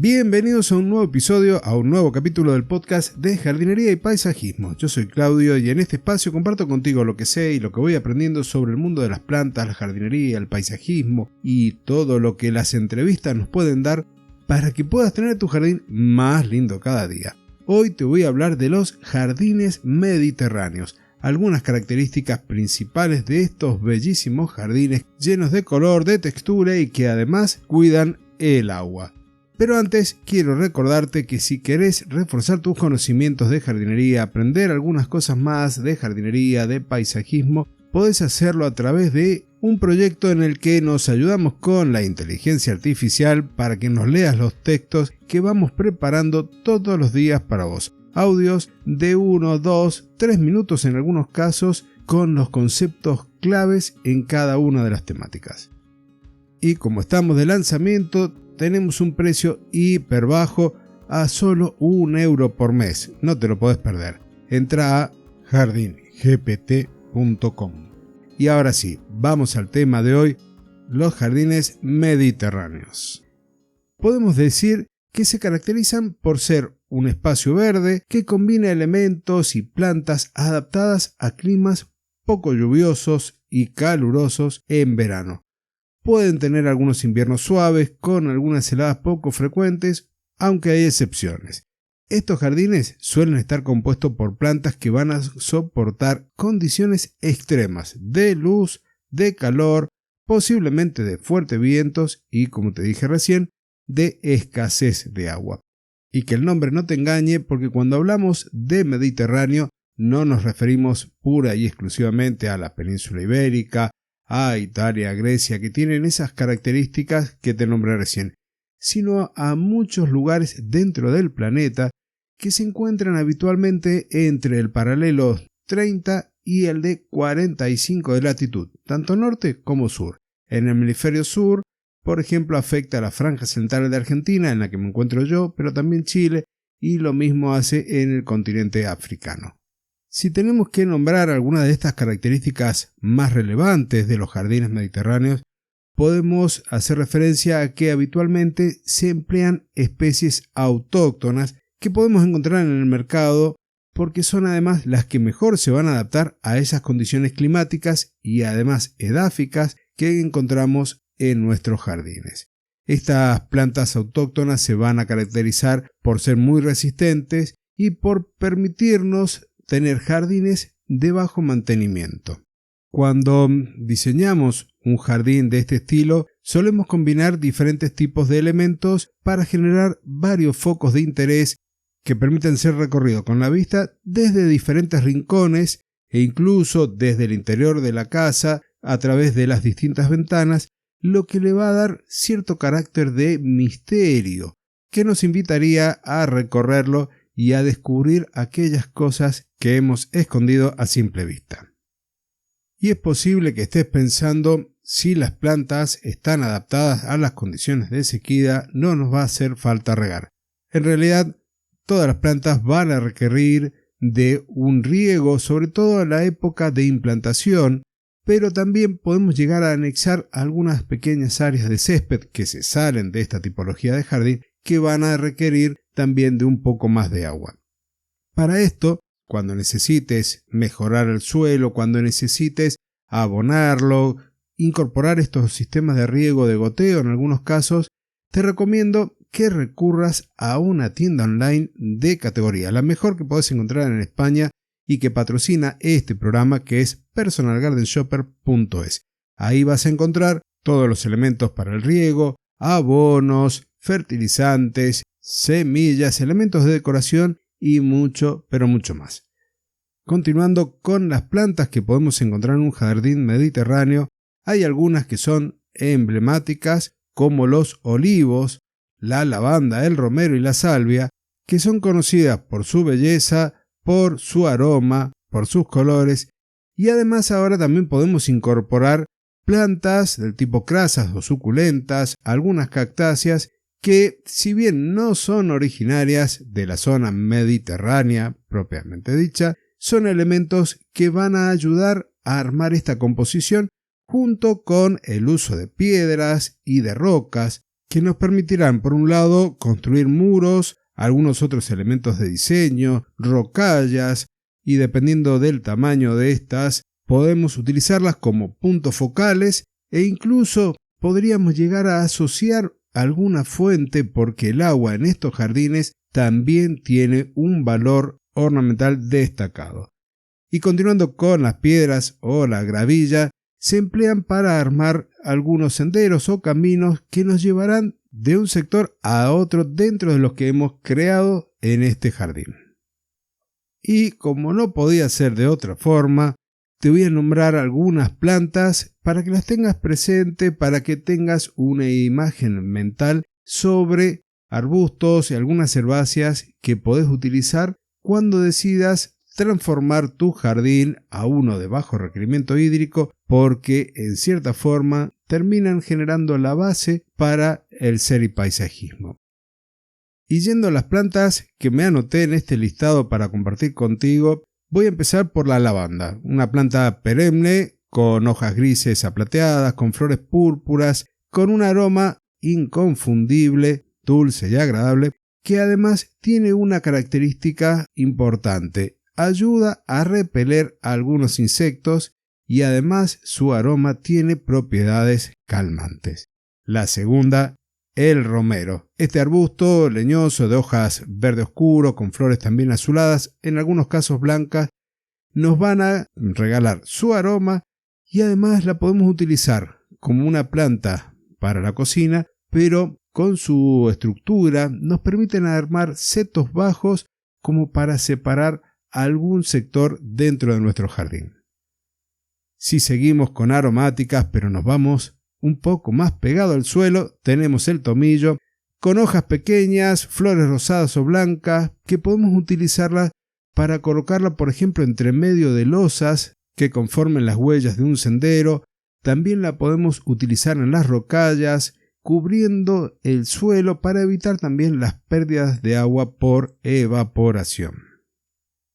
Bienvenidos a un nuevo episodio, a un nuevo capítulo del podcast de jardinería y paisajismo. Yo soy Claudio y en este espacio comparto contigo lo que sé y lo que voy aprendiendo sobre el mundo de las plantas, la jardinería, el paisajismo y todo lo que las entrevistas nos pueden dar para que puedas tener tu jardín más lindo cada día. Hoy te voy a hablar de los jardines mediterráneos, algunas características principales de estos bellísimos jardines llenos de color, de textura y que además cuidan el agua. Pero antes quiero recordarte que si querés reforzar tus conocimientos de jardinería, aprender algunas cosas más de jardinería, de paisajismo, podés hacerlo a través de un proyecto en el que nos ayudamos con la inteligencia artificial para que nos leas los textos que vamos preparando todos los días para vos. Audios de 1, 2, 3 minutos en algunos casos con los conceptos claves en cada una de las temáticas. Y como estamos de lanzamiento, tenemos un precio hiper bajo a solo €1 por mes. No te lo podés perder. Entra a jardingpt.com. Y ahora sí, vamos al tema de hoy, los jardines mediterráneos. Podemos decir que se caracterizan por ser un espacio verde que combina elementos y plantas adaptadas a climas poco lluviosos y calurosos en verano. Pueden tener algunos inviernos suaves con algunas heladas poco frecuentes, aunque hay excepciones. Estos jardines suelen estar compuestos por plantas que van a soportar condiciones extremas de luz, de calor, posiblemente de fuertes vientos y, como te dije recién, de escasez de agua. Y que el nombre no te engañe, porque cuando hablamos de Mediterráneo no nos referimos pura y exclusivamente a la península ibérica, a Italia, a Grecia, que tienen esas características que te nombré recién, sino a muchos lugares dentro del planeta que se encuentran habitualmente entre el paralelo 30 y el de 45 de latitud, tanto norte como sur. En el hemisferio sur, por ejemplo, afecta a la franja central de Argentina, en la que me encuentro yo, pero también Chile, y lo mismo hace en el continente africano. Si tenemos que nombrar algunas de estas características más relevantes de los jardines mediterráneos, podemos hacer referencia a que habitualmente se emplean especies autóctonas que podemos encontrar en el mercado porque son además las que mejor se van a adaptar a esas condiciones climáticas y además edáficas que encontramos en nuestros jardines. Estas plantas autóctonas se van a caracterizar por ser muy resistentes y por permitirnos tener jardines de bajo mantenimiento. Cuando diseñamos un jardín de este estilo, solemos combinar diferentes tipos de elementos para generar varios focos de interés que permiten ser recorridos con la vista desde diferentes rincones e incluso desde el interior de la casa a través de las distintas ventanas, lo que le va a dar cierto carácter de misterio que nos invitaría a recorrerlo y a descubrir aquellas cosas que hemos escondido a simple vista. Y es posible que estés pensando, si las plantas están adaptadas a las condiciones de sequía, no nos va a hacer falta regar. En realidad, todas las plantas van a requerir de un riego, sobre todo en la época de implantación, pero también podemos llegar a anexar algunas pequeñas áreas de césped que se salen de esta tipología de jardín que van a requerir también de un poco más de agua. Para esto, cuando necesites mejorar el suelo, cuando necesites abonarlo, incorporar estos sistemas de riego de goteo en algunos casos, te recomiendo que recurras a una tienda online de categoría, la mejor que podés encontrar en España y que patrocina este programa, que es personalgardenshopper.es. Ahí vas a encontrar todos los elementos para el riego, abonos, fertilizantes, semillas, elementos de decoración y mucho, pero mucho más. Continuando con las plantas que podemos encontrar en un jardín mediterráneo, hay algunas que son emblemáticas como los olivos, la lavanda, el romero y la salvia, que son conocidas por su belleza, por su aroma, por sus colores, y además ahora también podemos incorporar plantas del tipo crasas o suculentas, algunas cactáceas, que si bien no son originarias de la zona mediterránea propiamente dicha, son elementos que van a ayudar a armar esta composición junto con el uso de piedras y de rocas, que nos permitirán, por un lado, construir muros, algunos otros elementos de diseño, rocallas, y dependiendo del tamaño de estas, podemos utilizarlas como puntos focales e incluso podríamos llegar a asociar alguna fuente porque el agua en estos jardines también tiene un valor ornamental destacado. Y continuando con las piedras o la gravilla, se emplean para armar algunos senderos o caminos que nos llevarán de un sector a otro dentro de los que hemos creado en este jardín. Y como no podía ser de otra forma, te voy a nombrar algunas plantas para que las tengas presente, para que tengas una imagen mental sobre arbustos y algunas herbáceas que podés utilizar cuando decidas transformar tu jardín a uno de bajo requerimiento hídrico, porque en cierta forma terminan generando la base para el seripaisajismo. Y yendo a las plantas que me anoté en este listado para compartir contigo, voy a empezar por la lavanda, una planta perenne con hojas grises a plateadas, con flores púrpuras, con un aroma inconfundible, dulce y agradable, que además tiene una característica importante: ayuda a repeler a algunos insectos y además su aroma tiene propiedades calmantes. La segunda, el romero. Este arbusto leñoso de hojas verde oscuro con flores también azuladas, en algunos casos blancas, nos van a regalar su aroma y además la podemos utilizar como una planta para la cocina, pero con su estructura nos permiten armar setos bajos como para separar algún sector dentro de nuestro jardín. Si seguimos con aromáticas, pero nos vamos un poco más pegado al suelo, tenemos el tomillo, con hojas pequeñas, flores rosadas o blancas, que podemos utilizarla para colocarla, por ejemplo, entre medio de losas que conformen las huellas de un sendero. También la podemos utilizar en las rocallas, cubriendo el suelo para evitar también las pérdidas de agua por evaporación.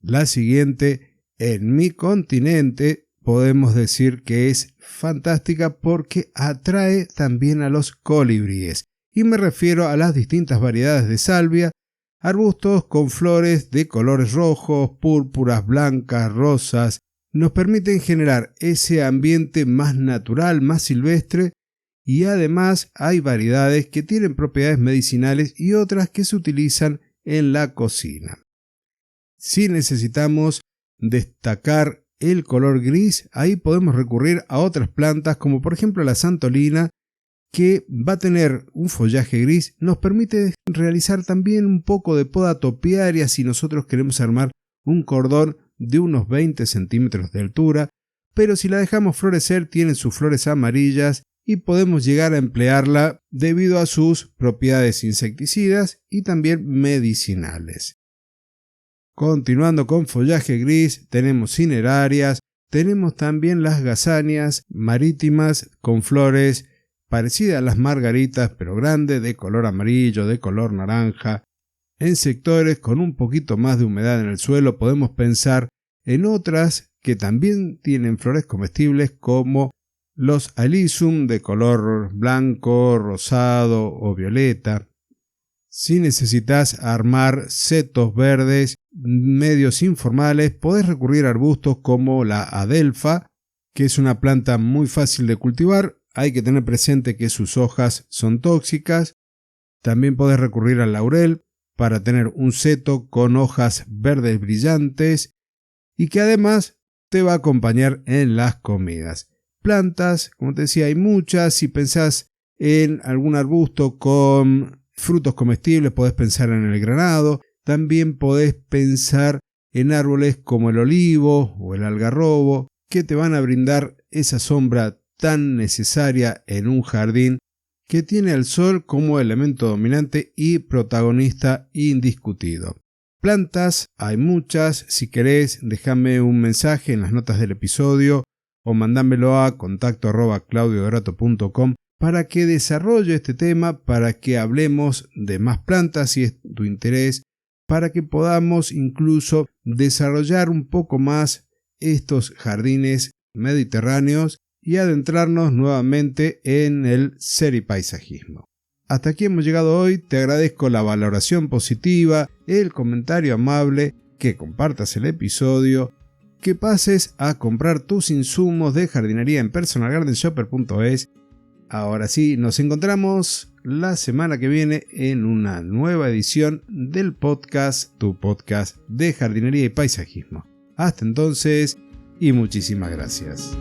La siguiente, en mi continente, podemos decir que es fantástica porque atrae también a los colibríes. Y me refiero a las distintas variedades de salvia, arbustos con flores de colores rojos, púrpuras, blancas, rosas. Nos permiten generar ese ambiente más natural, más silvestre, y además hay variedades que tienen propiedades medicinales y otras que se utilizan en la cocina. Si necesitamos destacar el color gris, ahí podemos recurrir a otras plantas como por ejemplo la santolina, que va a tener un follaje gris. Nos permite realizar también un poco de poda topiaria si nosotros queremos armar un cordón de unos 20 centímetros de altura, pero si la dejamos florecer tiene sus flores amarillas y podemos llegar a emplearla debido a sus propiedades insecticidas y también medicinales. Continuando con follaje gris, tenemos cinerarias, tenemos también las gazanias marítimas con flores parecidas a las margaritas pero grandes, de color amarillo, de color naranja. En sectores con un poquito más de humedad en el suelo podemos pensar en otras que también tienen flores comestibles como los alyssum de color blanco, rosado o violeta. Si necesitas armar setos verdes medios informales, podés recurrir a arbustos como la adelfa, que es una planta muy fácil de cultivar. Hay que tener presente que sus hojas son tóxicas. También podés recurrir al laurel para tener un seto con hojas verdes brillantes y que además te va a acompañar en las comidas. Plantas, como te decía, hay muchas. Si pensás en algún arbusto con frutos comestibles, podés pensar en el granado. También podés pensar en árboles como el olivo o el algarrobo, que te van a brindar esa sombra tan necesaria en un jardín que tiene al sol como elemento dominante y protagonista indiscutido. Plantas hay muchas. Si querés, déjame un mensaje en las notas del episodio o mandámelo a contacto@claudiodorato.com para que desarrolle este tema, para que hablemos de más plantas si es tu interés, para que podamos incluso desarrollar un poco más estos jardines mediterráneos y adentrarnos nuevamente en el seripaisajismo. Hasta aquí hemos llegado hoy, te agradezco la valoración positiva, el comentario amable, que compartas el episodio, que pases a comprar tus insumos de jardinería en personalgardenshopper.es. Ahora sí, nos encontramos la semana que viene en una nueva edición del podcast, tu podcast de jardinería y paisajismo. Hasta entonces y muchísimas gracias.